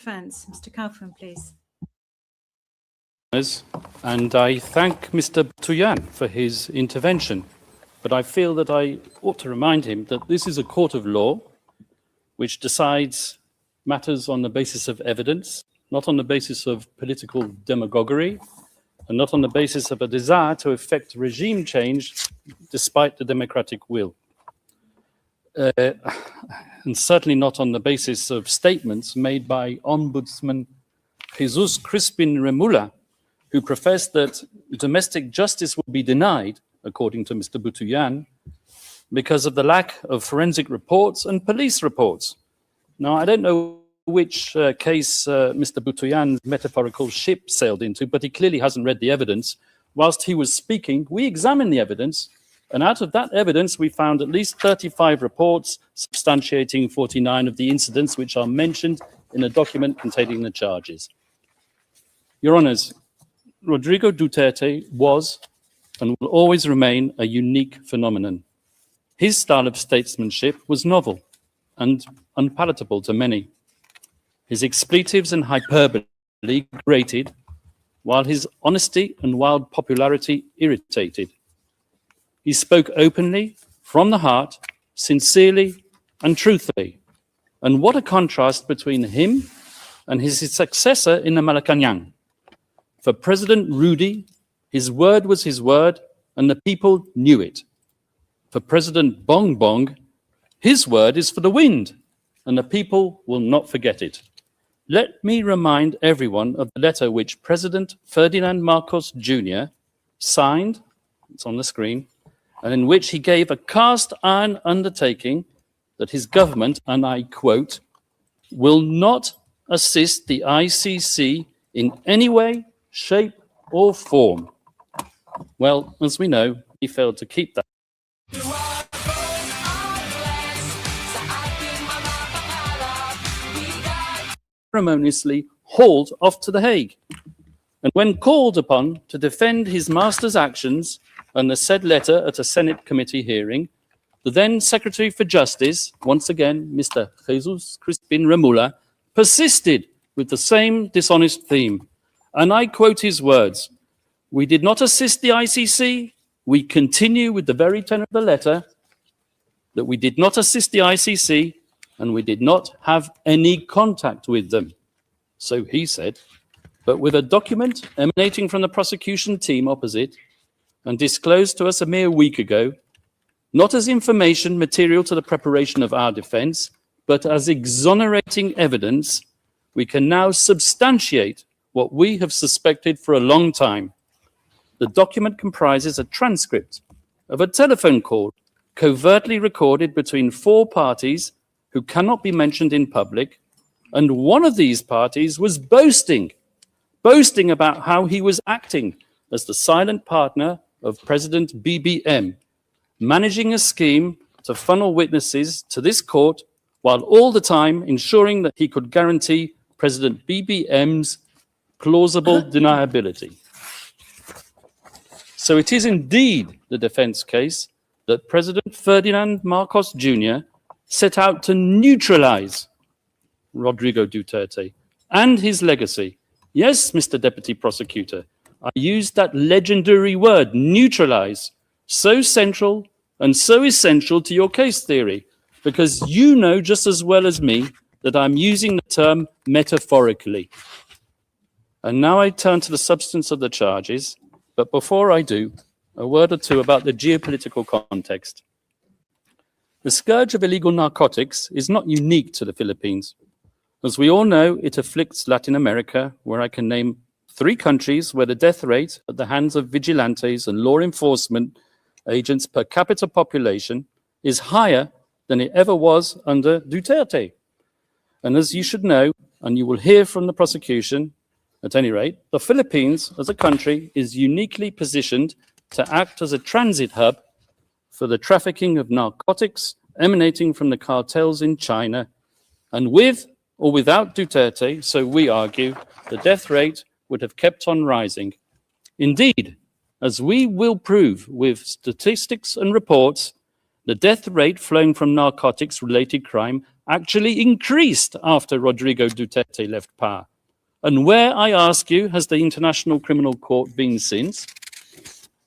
Defense. Mr. Kaufman, please. And I thank Mr. Tuyan for his intervention, but I feel that I ought to remind him that this is a court of law which decides matters on the basis of evidence, not on the basis of political demagoguery, and not on the basis of a desire to effect regime change despite the democratic will. And certainly not on the basis of statements made by Ombudsman Jesus Crispin Remula, who professed that domestic justice will be denied, according to Mr. Butuyan, because of the lack of forensic reports and police reports. Now, I don't know which case Mr. Butuyan's metaphorical ship sailed into, but he clearly hasn't read the evidence. Whilst he was speaking, we examined the evidence, and out of that evidence, we found at least 35 reports substantiating 49 of the incidents which are mentioned in a document containing the charges. Your Honours, Rodrigo Duterte was and will always remain a unique phenomenon. His style of statesmanship was novel and unpalatable to many. His expletives and hyperbole grated, while his honesty and wild popularity irritated. He spoke openly, from the heart, sincerely and truthfully. And what a contrast between him and his successor in the Malacanang. For President Rudy, his word was his word, and the people knew it. For President Bong Bong, his word is for the wind, and the people will not forget it. Let me remind everyone of the letter which President Ferdinand Marcos Jr. signed, it's on the screen, and in which he gave a cast-iron undertaking that his government, and I quote, will not assist the ICC in any way, shape or form. Well, as we know, he failed to keep that. Ceremoniously hauled off to The Hague. And when called upon to defend his master's actions and the said letter at a Senate committee hearing, the then Secretary for Justice, once again, Mr. Jesus Crispin Remula, persisted with the same dishonest theme. And I quote his words, "We did not assist the ICC. We continue with the very tenor of the letter that we did not assist the ICC and we did not have any contact with them." So he said, but with a document emanating from the prosecution team opposite and disclosed to us a mere week ago, not as information material to the preparation of our defense, but as exonerating evidence, we can now substantiate what we have suspected for a long time. The document comprises a transcript of a telephone call covertly recorded between 4 parties who cannot be mentioned in public, and one of these parties was boasting about how he was acting as the silent partner of President BBM, managing a scheme to funnel witnesses to this court while all the time ensuring that he could guarantee President BBM's plausible deniability. So it is indeed the defense case that President Ferdinand Marcos Jr. set out to neutralize Rodrigo Duterte and his legacy. Yes, Mr. Deputy Prosecutor, I used that legendary word, neutralize, so central and so essential to your case theory, because you know just as well as me that I'm using the term metaphorically. And now I turn to the substance of the charges, but before I do, a word or two about the geopolitical context. The scourge of illegal narcotics is not unique to the Philippines. As we all know, it afflicts Latin America, where I can name 3 countries where the death rate at the hands of vigilantes and law enforcement agents per capita population is higher than it ever was under Duterte. And as you should know, and you will hear from the prosecution, at any rate, the Philippines as a country is uniquely positioned to act as a transit hub for the trafficking of narcotics emanating from the cartels in China. And with or without Duterte, so we argue, the death rate would have kept on rising. Indeed, as we will prove with statistics and reports, the death rate flowing from narcotics-related crime actually increased after Rodrigo Duterte left power. And where, I ask you, has the International Criminal Court been since?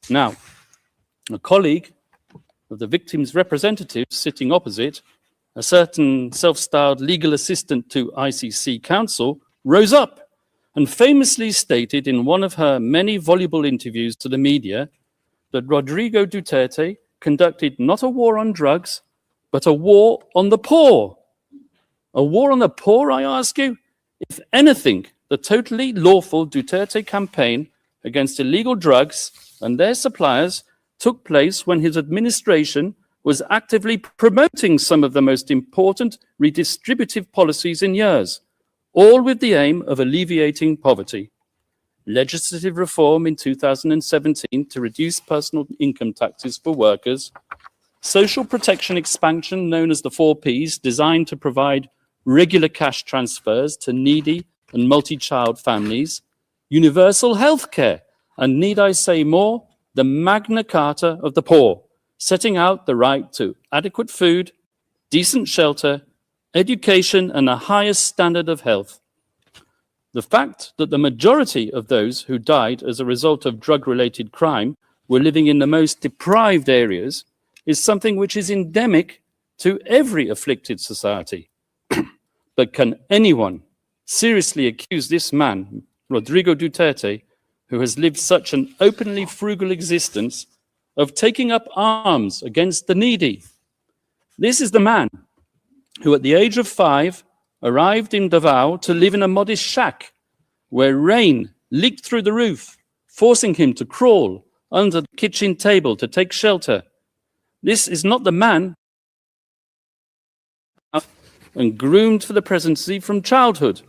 Now, a colleague of the victim's representative sitting opposite, a certain self-styled legal assistant to ICC counsel, rose up and famously stated in one of her many voluble interviews to the media that Rodrigo Duterte conducted not a war on drugs, but a war on the poor. A war on the poor, I ask you? If anything, the totally lawful Duterte campaign against illegal drugs and their suppliers took place when his administration was actively promoting some of the most important redistributive policies in years, all with the aim of alleviating poverty. Legislative reform in 2017 to reduce personal income taxes for workers, social protection expansion known as the 4Ps, designed to provide regular cash transfers to needy and multi-child families, universal health care, and need I say more, the Magna Carta of the poor, setting out the right to adequate food, decent shelter, education, and the highest standard of health. The fact that the majority of those who died as a result of drug-related crime were living in the most deprived areas is something which is endemic to every afflicted society. But can anyone seriously accuse this man, Rodrigo Duterte, who has lived such an openly frugal existence, of taking up arms against the needy? This is the man who at the age of 5 arrived in Davao to live in a modest shack where rain leaked through the roof, forcing him to crawl under the kitchen table to take shelter. This is not the man and groomed for the presidency from childhood.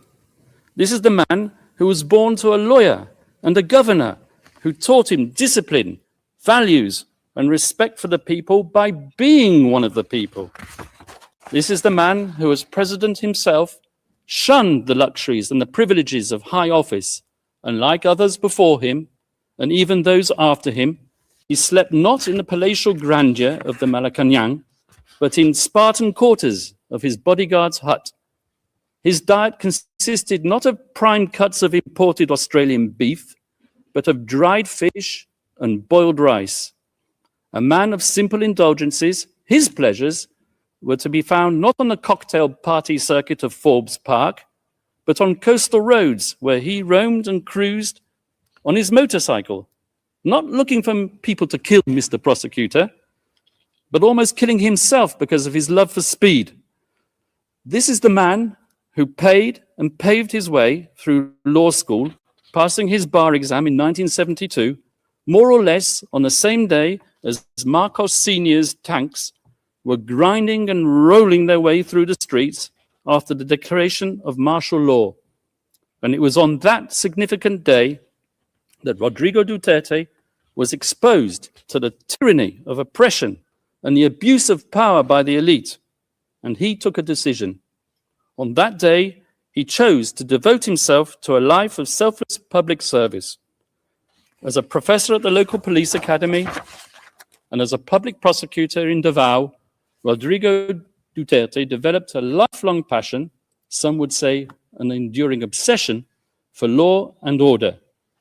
This is the man who was born to a lawyer and a governor who taught him discipline, values, and respect for the people by being one of the people. This is the man who, as president himself, shunned the luxuries and the privileges of high office, and like others before him, and even those after him, he slept not in the palatial grandeur of the Malacanang, but in Spartan quarters of his bodyguard's hut. His diet consisted not of prime cuts of imported Australian beef, but of dried fish and boiled rice. A man of simple indulgences, his pleasures were to be found not on the cocktail party circuit of Forbes Park, but on coastal roads where he roamed and cruised on his motorcycle, not looking for people to kill Mr. Prosecutor, but almost killing himself because of his love for speed. This is the man who paid and paved his way through law school, passing his bar exam in 1972, more or less on the same day as Marcos Sr.'s tanks were grinding and rolling their way through the streets after the declaration of martial law. And it was on that significant day that Rodrigo Duterte was exposed to the tyranny of oppression and the abuse of power by the elite. And he took a decision. On that day, he chose to devote himself to a life of selfless public service. As a professor at the local police academy and as a public prosecutor in Davao, Rodrigo Duterte developed a lifelong passion, some would say an enduring obsession, for law and order,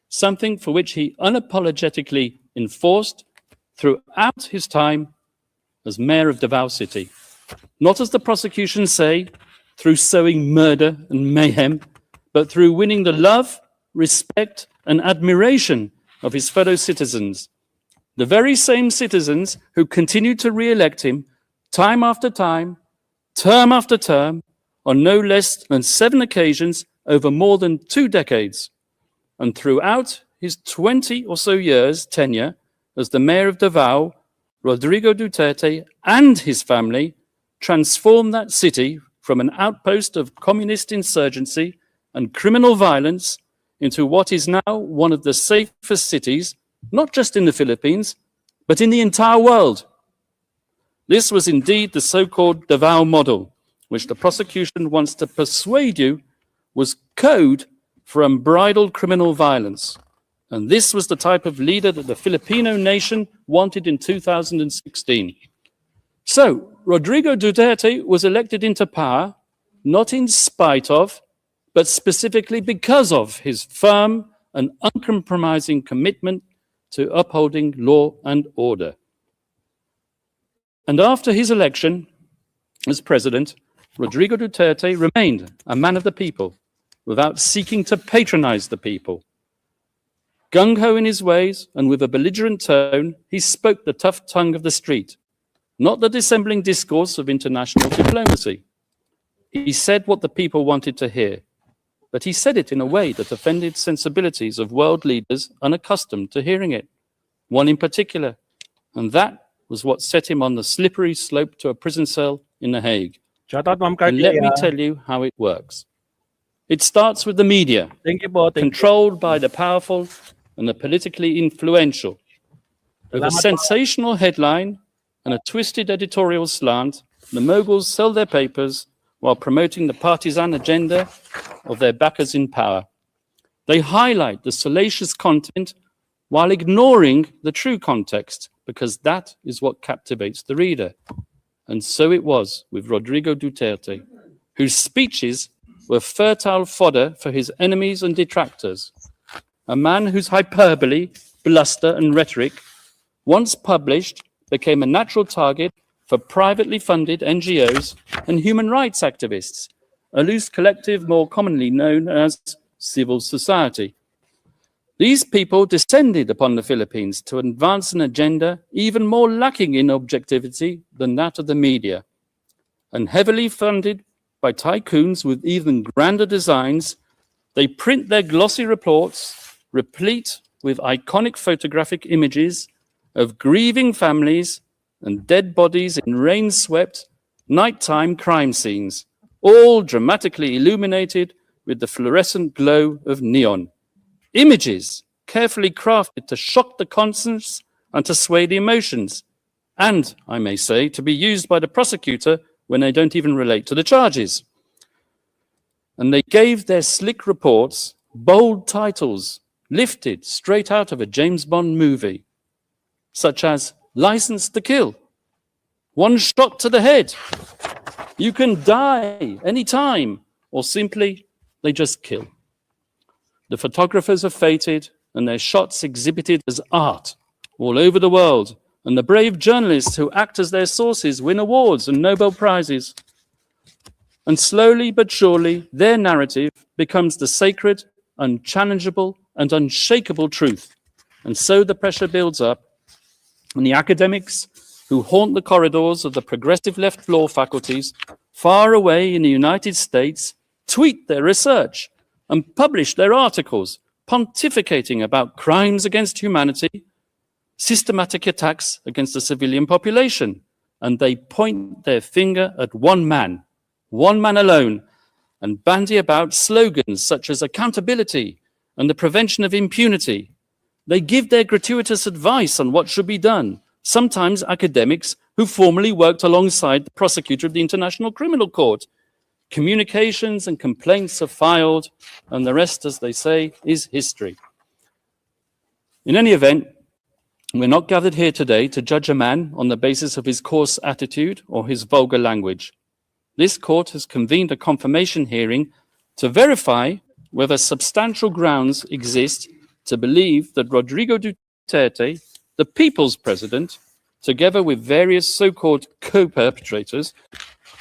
something for which he unapologetically enforced throughout his time as mayor of Davao City. Not, as the prosecution say, through sowing murder and mayhem, but through winning the love, respect, and admiration of his fellow citizens, the very same citizens who continued to re-elect him time after time, term after term, on no less than 7 occasions over more than 2 decades. And throughout his 20 or so years tenure as the mayor of Davao, Rodrigo Duterte and his family transformed that city from an outpost of communist insurgency and criminal violence into what is now one of the safest cities, not just in the Philippines, but in the entire world. This was indeed the so-called Davao model, which the prosecution wants to persuade you was code for unbridled criminal violence. And this was the type of leader that the Filipino nation wanted in 2016. So, Rodrigo Duterte was elected into power not in spite of, but specifically because of his firm and uncompromising commitment to upholding law and order. And after his election as president, Rodrigo Duterte remained a man of the people without seeking to patronize the people. Gung-ho in his ways and with a belligerent tone, he spoke the tough tongue of the street, not the dissembling discourse of international diplomacy. He said what the people wanted to hear, but he said it in a way that offended sensibilities of world leaders unaccustomed to hearing it, one in particular, and that was what set him on the slippery slope to a prison cell in The Hague. Shout out, Ma'am And Carly. let me tell you how it works. It starts with the media, Thank you po. Thank you. controlled by the powerful and the politically influential. With a Salamat po. sensational headline and a twisted editorial slant, the moguls sell their papers while promoting the partisan agenda of their backers in power. They highlight the salacious content while ignoring the true context, because that is what captivates the reader. And so it was with Rodrigo Duterte, whose speeches were fertile fodder for his enemies and detractors. A man whose hyperbole, bluster, and rhetoric, once published, became a natural target for privately funded NGOs and human rights activists, a loose collective more commonly known as civil society. These people descended upon the Philippines to advance an agenda even more lacking in objectivity than that of the media, and heavily funded by tycoons with even grander designs, they print their glossy reports, replete with iconic photographic images of grieving families and dead bodies in rain-swept, nighttime crime scenes, all dramatically illuminated with the fluorescent glow of neon. Images carefully crafted to shock the conscience and to sway the emotions, and, I may say, to be used by the prosecutor when they don't even relate to the charges. And they gave their slick reports bold titles lifted straight out of a James Bond movie, such as License to Kill, One Shot to the Head, You Can Die Anytime, or simply, They Just Kill. The photographers are fated and their shots exhibited as art all over the world, and the brave journalists who act as their sources win awards and Nobel Prizes. And slowly but surely, their narrative becomes the sacred, unchallengeable, and unshakable truth. And so the pressure builds up, and the academics who haunt the corridors of the progressive left law faculties far away in the United States tweet their research and publish their articles pontificating about crimes against humanity, systematic attacks against the civilian population, and they point their finger at one man alone, and bandy about slogans such as accountability and the prevention of impunity. They give their gratuitous advice on what should be done, sometimes academics who formerly worked alongside the prosecutor of the International Criminal Court. Communications and complaints are filed, and the rest, as they say, is history. In any event, we're not gathered here today to judge a man on the basis of his coarse attitude or his vulgar language. This court has convened a confirmation hearing to verify whether substantial grounds exist to believe that Rodrigo Duterte, the people's president, together with various so-called co-perpetrators,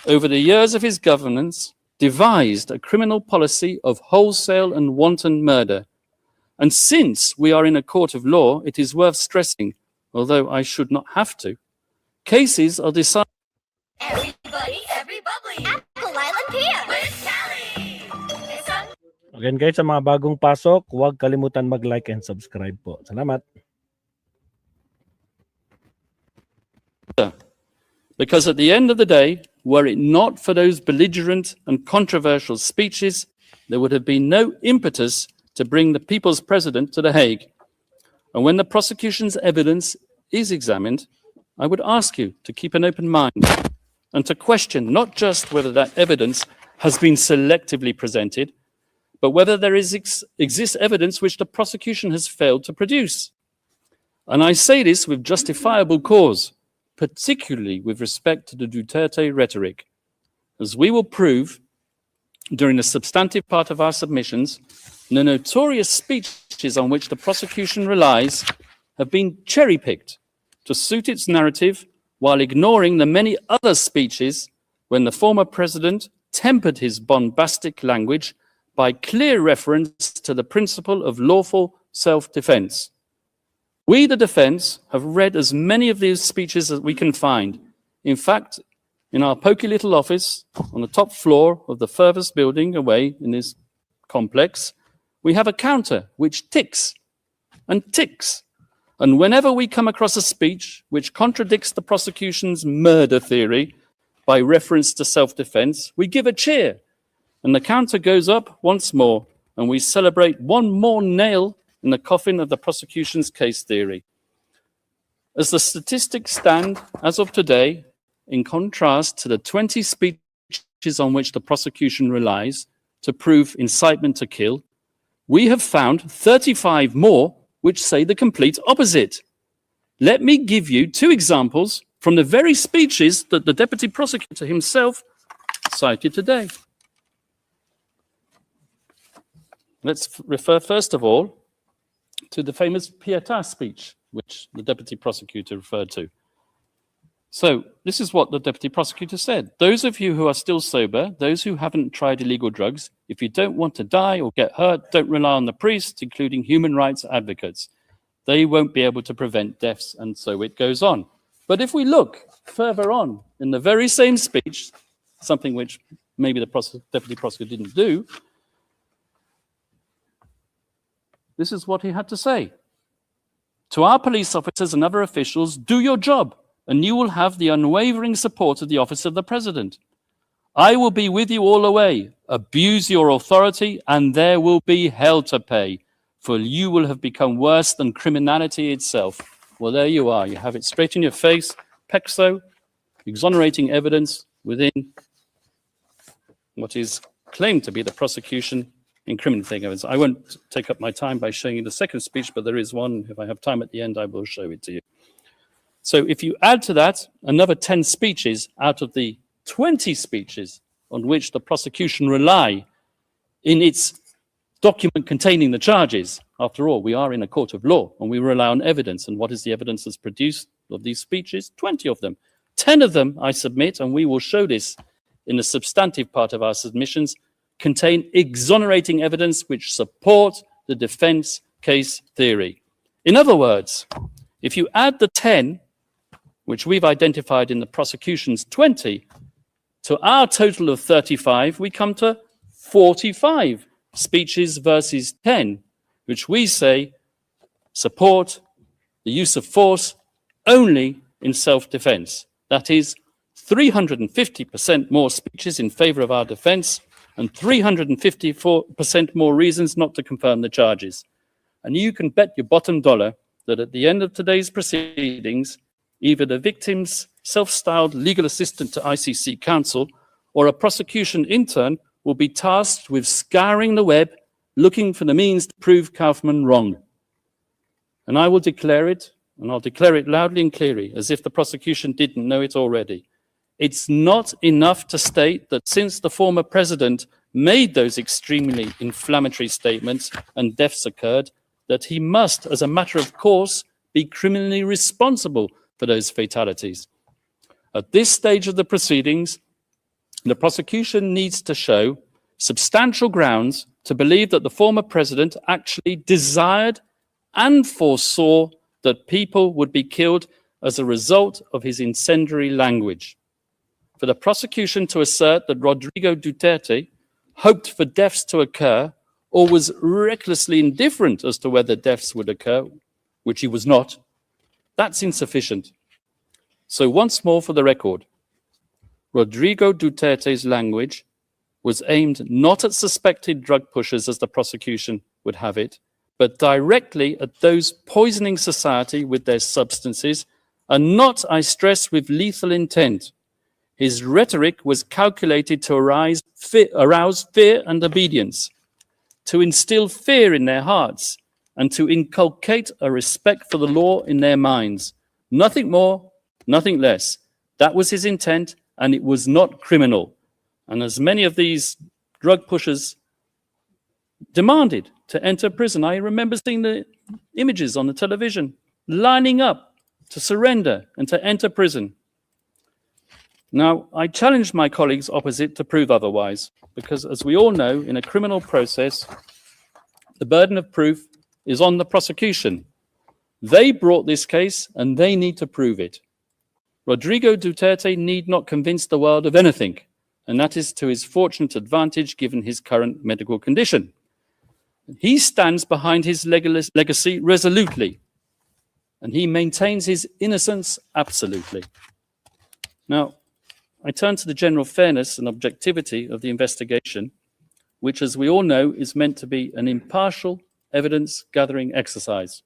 over the years of his governance, devised a criminal policy of wholesale and wanton murder. And since we are in a court of law, it is worth stressing, although I should not have to, cases are decided. Everybody, every bubbly. Apple Island Pier with Callie. Again guys, sa mga bagong pasok, huwag kalimutan mag-like and subscribe po. Salamat. Because at the end of the day, were it not for those belligerent and controversial speeches, there would have been no impetus to bring the people's president to The Hague. And when the prosecution's evidence is examined, I would ask you to keep an open mind and to question not just whether that evidence has been selectively presented, but whether there exists evidence which the prosecution has failed to produce. And I say this with justifiable cause, particularly with respect to the Duterte rhetoric. As we will prove during the substantive part of our submissions, the notorious speeches on which the prosecution relies have been cherry-picked to suit its narrative while ignoring the many other speeches when the former president tempered his bombastic language by clear reference to the principle of lawful self-defense. We, the defense, have read as many of these speeches as we can find. In fact, in our poky little office on the top floor of the furthest building away in this complex, we have a counter which ticks and ticks. And whenever we come across a speech which contradicts the prosecution's murder theory by reference to self-defense, we give a cheer, and the counter goes up once more, and we celebrate one more nail in the coffin of the prosecution's case theory. As the statistics stand as of today, in contrast to the 20 speeches on which the prosecution relies to prove incitement to kill, we have found 35 more which say the complete opposite. Let me give you two examples from the very speeches that the deputy prosecutor himself cited today. Let's refer first of all to the famous Pietà speech, which the deputy prosecutor referred to. So this is what the deputy prosecutor said. Those of you who are still sober, those who haven't tried illegal drugs, if you don't want to die or get hurt, don't rely on the priests, including human rights advocates. They won't be able to prevent deaths, and so it goes on. But if we look further on in the very same speech, something which maybe the deputy prosecutor didn't do, this is what he had to say. To our police officers and other officials, do your job, and you will have the unwavering support of the office of the president. I will be with you all the way. Abuse your authority, and there will be hell to pay, for you will have become worse than criminality itself. Well, there you are. You have it straight in your face. Pexo, exonerating evidence within what is claimed to be the prosecution incriminating evidence. I won't take up my time by showing you the second speech, but there is one. If I have time at the end, I will show it to you. So if you add to that another 10 speeches out of the 20 speeches on which the prosecution rely in its document containing the charges, after all, we are in a court of law and we rely on evidence. And what is the evidence that's produced of these speeches? 20 of them. 10 of them, I submit, and we will show this in the substantive part of our submissions, contain exonerating evidence which support the defense case theory. In other words, if you add the 10 which we've identified in the prosecution's 20, to our total of 35, we come to 45 speeches versus 10, which we say support the use of force only in self-defense. That is 350% more speeches in favor of our defense and 354% more reasons not to confirm the charges. And you can bet your bottom dollar that at the end of today's proceedings, either the victim's self-styled legal assistant to ICC counsel or a prosecution intern will be tasked with scouring the web, looking for the means to prove Kaufman wrong. And I will declare it, and I'll declare it loudly and clearly, as if the prosecution didn't know it already. It's not enough to state that since the former president made those extremely inflammatory statements and deaths occurred, that he must, as a matter of course, be criminally responsible for those fatalities. At this stage of the proceedings, the prosecution needs to show substantial grounds to believe that the former president actually desired and foresaw that people would be killed as a result of his incendiary language. For the prosecution to assert that Rodrigo Duterte hoped for deaths to occur or was recklessly indifferent as to whether deaths would occur, which he was not, that's insufficient. So once more for the record, Rodrigo Duterte's language was aimed not at suspected drug pushers as the prosecution would have it, but directly at those poisoning society with their substances, and not, I stress, with lethal intent. His rhetoric was calculated to arouse fear and obedience, to instill fear in their hearts, and to inculcate a respect for the law in their minds. Nothing more, nothing less. That was his intent, and it was not criminal. And as many of these drug pushers demanded to enter prison, I remember seeing the images on the television, lining up to surrender and to enter prison. Now, I challenge my colleagues opposite to prove otherwise, because as we all know, in a criminal process, the burden of proof is on the prosecution. They brought this case and they need to prove it. Rodrigo Duterte need not convince the world of anything, and that is to his fortunate advantage given his current medical condition. He stands behind his legacy resolutely, and he maintains his innocence absolutely. Now, I turn to the general fairness and objectivity of the investigation, which, as we all know, is meant to be an impartial evidence-gathering exercise.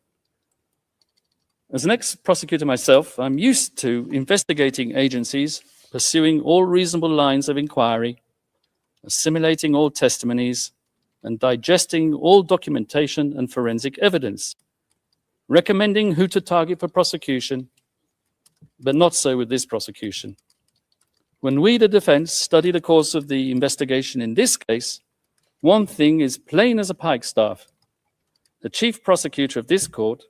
As an ex-prosecutor myself, I'm used to investigating agencies pursuing all reasonable lines of inquiry, assimilating all testimonies, and digesting all documentation and forensic evidence, recommending who to target for prosecution, but not so with this prosecution. When we, the defense, study the course of the investigation in this case, one thing is plain as a pikestaff. The chief prosecutor of this court,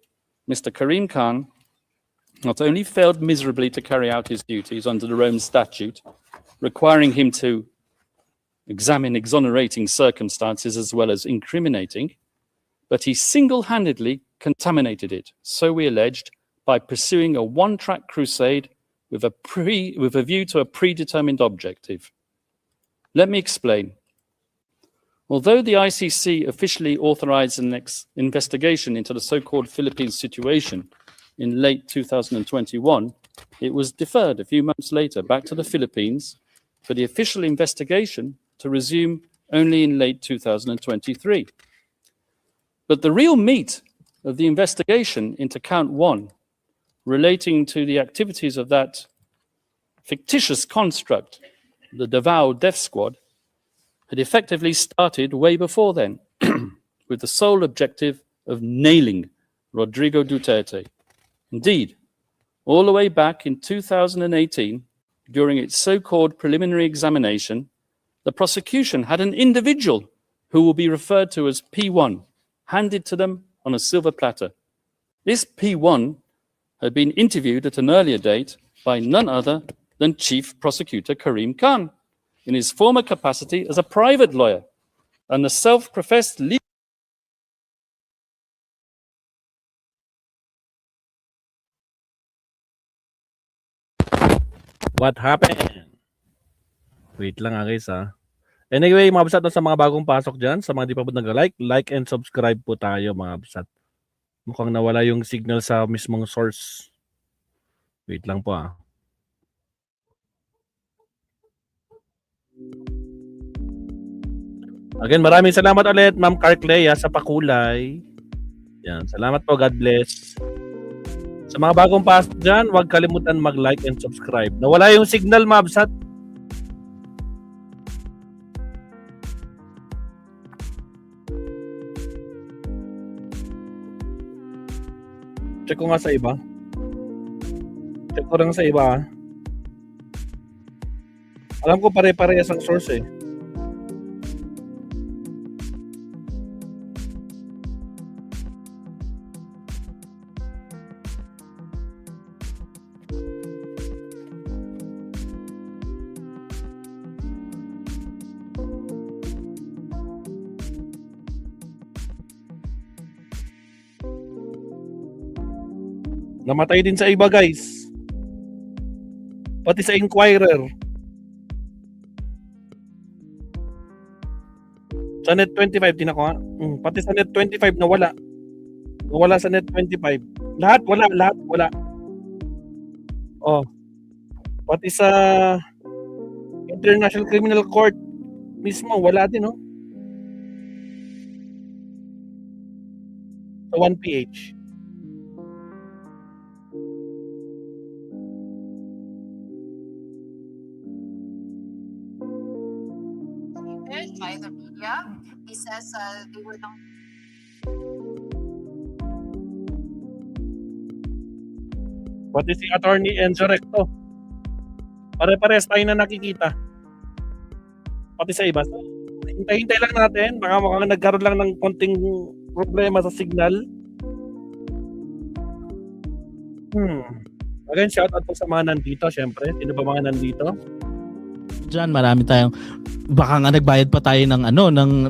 Mr. Karim Khan, not only failed miserably to carry out his duties under the Rome Statute, requiring him to examine exonerating circumstances as well as incriminating, but he single-handedly contaminated it, so we alleged, by pursuing a one-track crusade with a view to a predetermined objective. Let me explain. Although the ICC officially authorized an investigation into the so-called Philippine situation in late 2021, it was deferred a few months later back to the Philippines for the official investigation to resume only in late 2023. But the real meat of the investigation into count 1, relating to the activities of that fictitious construct, the Davao Death Squad, had effectively started way before then, with the sole objective of nailing Rodrigo Duterte. Indeed, all the way back in 2018, during its so-called preliminary examination, the prosecution had an individual who will be referred to as P1 handed to them on a silver platter. This P1 had been interviewed at an earlier date by none other than Chief Prosecutor Karim Khan in his former capacity as a private lawyer and the self-professed legal. What happened? Wait lang guys Anyway, mga absat, sa mga bagong pasok dyan, sa mga di pa po like and subscribe po tayo mga absat. Mukhang nawala yung signal sa mismong source. Wait lang po Again, maraming salamat ulit, Ma'am Carclea, sa pakulay. Yan, salamat po, God bless. Sa mga bagong pasok dyan, huwag kalimutan mag-like and subscribe. Nawala yung signal, mga absat. Check ko nga sa iba. Check ko lang sa iba. Alam ko pare-parehas ang source Namatay din sa iba, guys. Pati sa Inquirer. Sa Net 25, din ako pati sa Net 25 nawala. Nawala sa Net 25. Lahat wala. Pati sa International Criminal Court mismo, wala din, Sa 1PH. By the media, he says they were not. Pati si Attorney Enzo Recto. Pare-pares tayo na nakikita. Pati sa iba. So, hintay-hintay lang natin. Baka mukhang nagkaroon lang ng konting problema sa signal. Again, shout out po sa mga nandito, syempre. Sino ba mga nandito? Diyan, marami tayong baka nga nagbayad pa tayo ng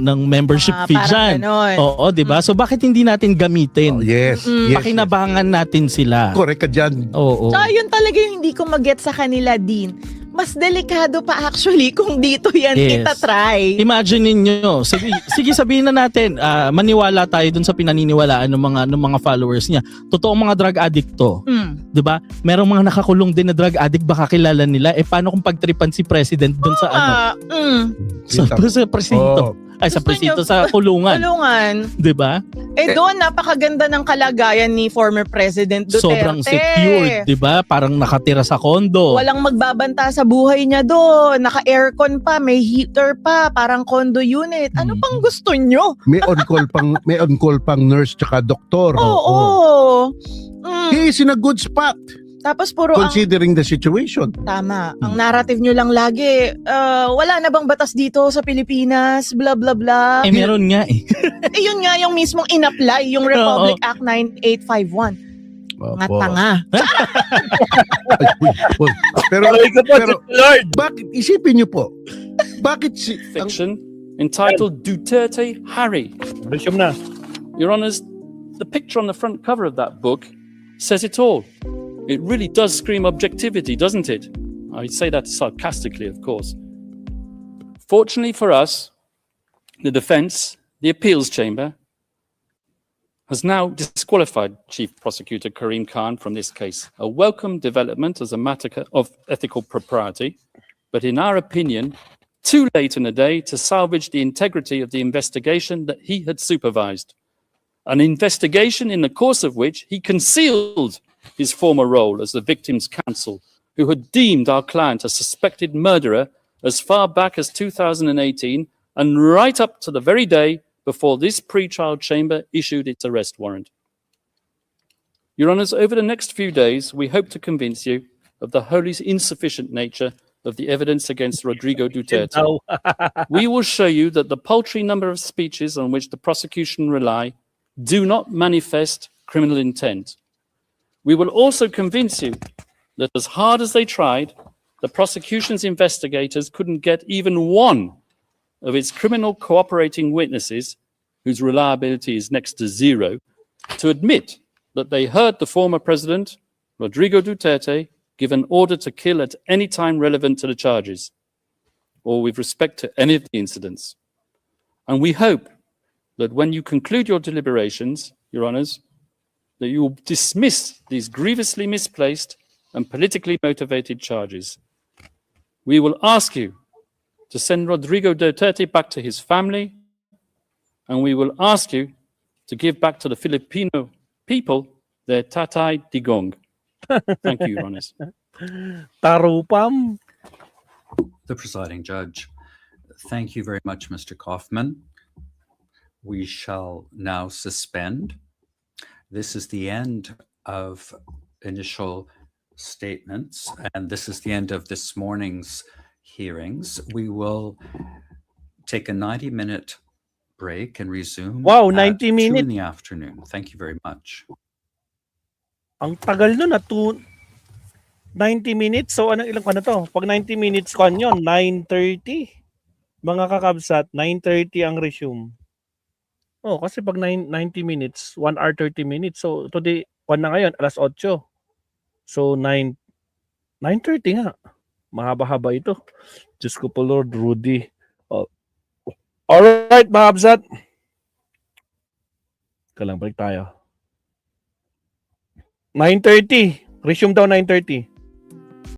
ng membership fee Parang diyan. ganon. Oo, 'di ba? So bakit hindi natin gamitin? Yes. Pakinabangan natin sila. Correct ka dyan. Oo. So, yun talaga yung hindi ko mag-get sa kanila, Dean. Mas delikado pa actually kung dito yan Yes. itatry. Imagine ninyo, sige sabihin na natin, maniwala tayo dun sa pinaniniwalaan ng mga followers niya. Totoong mga drug addict to. 'Di ba? Merong mga nakakulong din na drug addict, baka kilala nila. Paano kung pagtripan si president dun sa sa presinto? Oo. Ay, sa Gusto presinto, nyo- sa kulungan. Kulungan. 'Di ba? Doon, napakaganda ng kalagayan ni former President Duterte. Sobrang secured, 'di ba? Parang nakatira sa kondo. Walang magbabanta sa buhay niya doon. Naka-aircon pa, may heater pa, parang condo unit. Ano pang gusto nyo? May on-call pang nurse tsaka doktor. Oo. He is in a good spot Tapos puro ang considering the situation. tama. Ang narrative nyo lang lagi, wala na bang batas dito sa Pilipinas? Blah, blah, blah. Meron nga eh. Yun nga yung mismong in-apply, yung Republic Act 9851. Nga Opo. tanga. Ay, uy. Pero Lord! bakit isipin niyo po? Bakit Fiction entitled Duterte Harry. Resume na. Your Honours, the picture on the front cover of that book says it all. It really does scream objectivity, doesn't it? I say that sarcastically, of course. Fortunately for us, the defence, the appeals chamber, has now disqualified Chief Prosecutor Karim Khan from this case. A welcome development as a matter of ethical propriety, but in our opinion, too late in the day to salvage the integrity of the investigation that he had supervised. An investigation in the course of which he concealed his former role as the victim's counsel, who had deemed our client a suspected murderer as far back as 2018 and right up to the very day before this pre-trial chamber issued its arrest warrant. Your Honours, over the next few days, we hope to convince you of the wholly insufficient nature of the evidence against Rodrigo Duterte. We will show you that the paltry number of speeches on which the prosecution rely do not manifest criminal intent. We will also convince you that as hard as they tried, the prosecution's investigators couldn't get even one of its criminal cooperating witnesses, whose reliability is next to zero, to admit that they heard the former president, Rodrigo Duterte, give an order to kill at any time relevant to the charges, or with respect to any of the incidents. And we hope that when you conclude your deliberations, Your Honours, that you will dismiss these grievously misplaced and politically motivated charges. We will ask you to send Rodrigo Duterte back to his family, and we will ask you to give back to the Filipino people their Tatay Digong. Thank you, Your Honours. Tarupam. The presiding judge. Thank you very much, Mr. Kaufman. We shall now suspend. This is the end of initial statements, and this is the end of this morning's hearings. We will take a 90-minute break and resume Wow, at 90 2 minutes. in the afternoon. Thank you very much. Ang tagal nun na 90 minutes. So anong ilang na to? Pag 90 minutes kon yun, 9:30. Mga kakabsat, 9:30 ang resume. Oh, kasi pag 90 minutes, 1 hour 30 minutes. So today, na ngayon, alas 8. So 9:30 nga. Mahaba-haba ito. Diyos ko po Lord, Rudy. Oh. Alright, mga kabsat. Kalang balik tayo. 9:30. Resume daw 9:30.